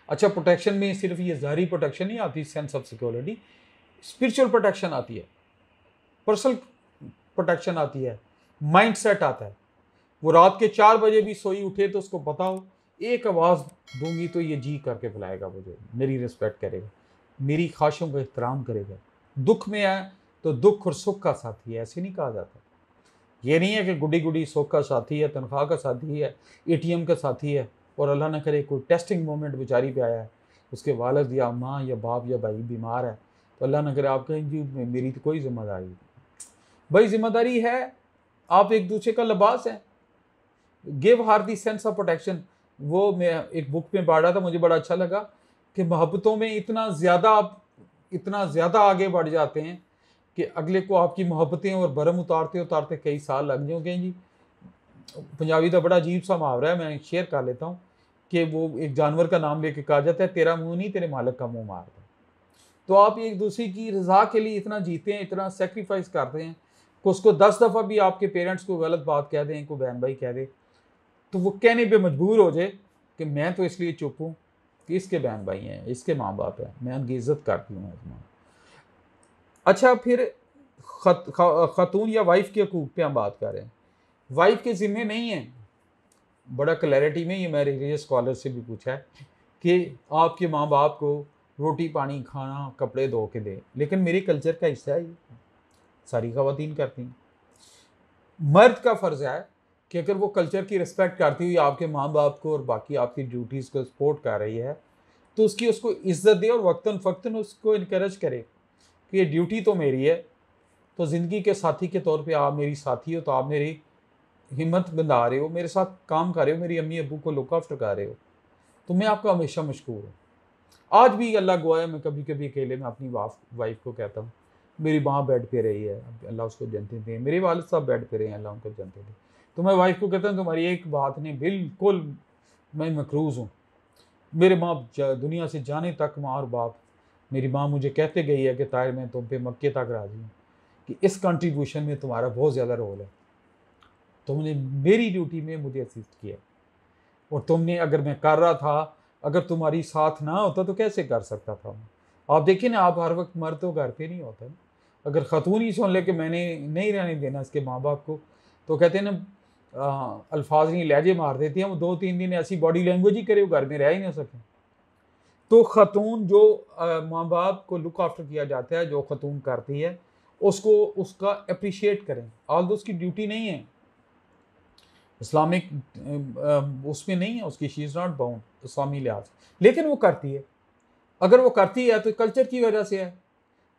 अच्छा, प्रोटेक्शन में सिर्फ ये ज़ाहिरी प्रोटेक्शन नहीं आती, sense of security, spiritual protection आती है, पर्सनल प्रोटेक्शन आती है, माइंड सेट आता है। वो रात के 4 बजे भी सोई उठे तो उसको पता हो एक आवाज़ दूंगी तो ये जी करके बुलाएगा, मुझे मेरी रिस्पेक्ट करेगा, मेरी ख्वाहिशों का एहतराम करेगा। दुख में है तो दुख और सुख का साथी है, ऐसे नहीं कहा जाता। ये नहीं है कि गुडी गुडी सुख का साथी है, तनख्वाह का साथी है, एटीएम का साथी है, और अल्लाह ना करे कोई टेस्टिंग मोमेंट बेचारी पे आया है, उसके वालिद या माँ या बाप या भाई बीमार है, तो अल्लाह ना करे आप कहें जी मेरी तो कोई जिम्मेदारी नहीं। भाई जिम्मेदारी है, आप एक दूसरे का लिबास है। Give her the sense of protection. वो मैं एक बुक में पढ़ रहा था, मुझे बड़ा अच्छा लगा कि मोहब्बतों में इतना ज़्यादा आप इतना ज़्यादा आगे बढ़ जाते हैं कि अगले को आपकी मोहब्बतें और भरम उतारते उतारते कई साल लग जाओगे जी। पंजाबी का बड़ा अजीब सा मुहावरा है, मैं शेयर कर लेता हूँ कि वो एक जानवर का नाम लेके कहा जाता है, तेरा मुंह नहीं तेरे मालिक का मुंह मारता। तो आप एक दूसरे की रज़ा के लिए इतना जीते हैं, इतना सेक्रीफाइस करते हैं कि उसको 10 दफ़ा भी आपके पेरेंट्स को गलत बात कह दें, कोई बहन भाई कह दे, तो वो कहने पे मजबूर हो जाए कि मैं तो इसलिए चुप हूँ कि इसके बहन भाई हैं, इसके माँ बाप हैं, मैं उनकी इज़्ज़त करती हूँ। अच्छा, फिर ख़ातून या वाइफ के हकूक़ पे हम बात कर रहे हैं। वाइफ के ज़िम्मे नहीं है, बड़ा क्लैरिटी में ये मैं रिलीजियस स्कॉलर से भी पूछा है कि आपके माँ बाप को रोटी पानी खाना कपड़े धो के दें, लेकिन मेरे कल्चर का हिस्सा है ये, सारी ख़वातीन करती हैं। मर्द का फ़र्ज़ है कि अगर वो कल्चर की रिस्पेक्ट करती हुई आपके माँ बाप को और बाकी आपकी ड्यूटीज़ को सपोर्ट कर रही है, तो उसको इज़्ज़त दे और वक्तन फ़क्तन उसको इनकरेज करे कि ये ड्यूटी तो मेरी है, तो ज़िंदगी के साथी के तौर पे आप मेरी साथी हो, तो आप मेरी हिम्मत बंधा रहे हो, मेरे साथ काम कर रहे हो, मेरी अम्मी अब्बू को लुक आफ्टर कर रहे हो, तो मैं आपका हमेशा मशकूर हूँ। आज भी अल्लाह गवाह, मैं कभी कभी अकेले में अपनी वाइफ को कहता हूँ, मेरी माँ बेड पे रही है, अल्लाह उसको जन्नतें दे, मेरे वालिद साहब बेड पे रहे हैं, अल्लाह उनको जन्नतें दे। तो मैं वाइफ को कहता हूँ तुम्हारी एक बात नहीं, बिल्कुल मैं मकरूज़ हूँ। मेरे माँ दुनिया से जाने तक माँ और बाप, मेरी माँ मुझे कहते गई है कि ताहिर मैं तुम पे मक्के तक राज़ी हूँ कि इस कंट्रीब्यूशन में तुम्हारा बहुत ज़्यादा रोल है, तुमने मेरी ड्यूटी में मुझे असिस्ट किया, और तुमने अगर मैं कर रहा था, अगर तुम्हारी साथ ना होता तो कैसे कर सकता था। आप देखिए ना, आप हर वक्त मर्द तो घर पे नहीं होता ना। अगर ख़तून ही सुन ले कि मैंने नहीं रहने देना इसके माँ बाप को, तो कहते हैं ना अल्फाज नहीं लहजे मार देती हैं, वो 2-3 दिन ऐसी बॉडी लैंग्वेज ही करे वो घर में रह ही ना सकें। तो ख़तून जो माँ बाप को लुक आफ्टर किया जाता है, जो ख़तून करती है, उसको उसका अप्रिशिएट करें, ऑल्दो उसकी ड्यूटी नहीं है, इस्लामिक उसमें नहीं है उसकी, शी इज़ नॉट बाउंड इस्लामी लिहाज, लेकिन वो करती है। अगर वो करती है तो कल्चर की वजह से है,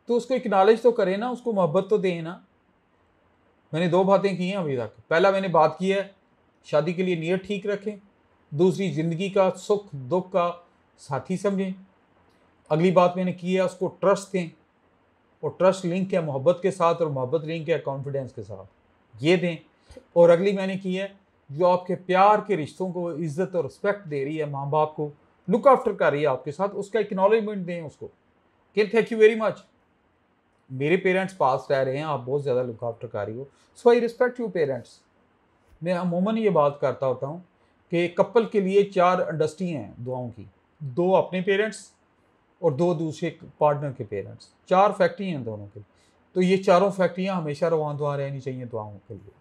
तो उसको एक्नॉलेज तो करें ना, उसको मोहब्बत तो दें ना। मैंने 2 बातें की हैं अभी तक। पहला मैंने बात की है शादी के लिए नीयत ठीक रखें, दूसरी ज़िंदगी का सुख दुख का साथी समझें। अगली बात मैंने की है उसको ट्रस्ट दें, और ट्रस्ट लिंक है मोहब्बत के साथ, और मोहब्बत लिंक है कॉन्फिडेंस के साथ, ये दें। और अगली मैंने की है जो आपके प्यार के रिश्तों को इज़्ज़त और रिस्पेक्ट दे रही है, माँ बाप को लुक आफ्टर कर रही है आपके साथ, उसका एक्नॉलेजमेंट दें उसको कि थैंक यू वेरी मच, मेरे पेरेंट्स पास रह रहे हैं, आप बहुत ज़्यादा लुक आफ्टर कर रही हो, सो आई रिस्पेक्ट यू पेरेंट्स। मैं अमूमन ये बात करता होता हूँ कि कपल के लिए 4 इंडस्ट्री हैं दुआओं की, 2 अपने पेरेंट्स और 2 दूसरे पार्टनर के पेरेंट्स, 4 फैक्ट्री हैं दोनों की। तो ये चारों फैक्ट्रियाँ हमेशा रवान दुआ रहनी चाहिए दुआओं के लिए।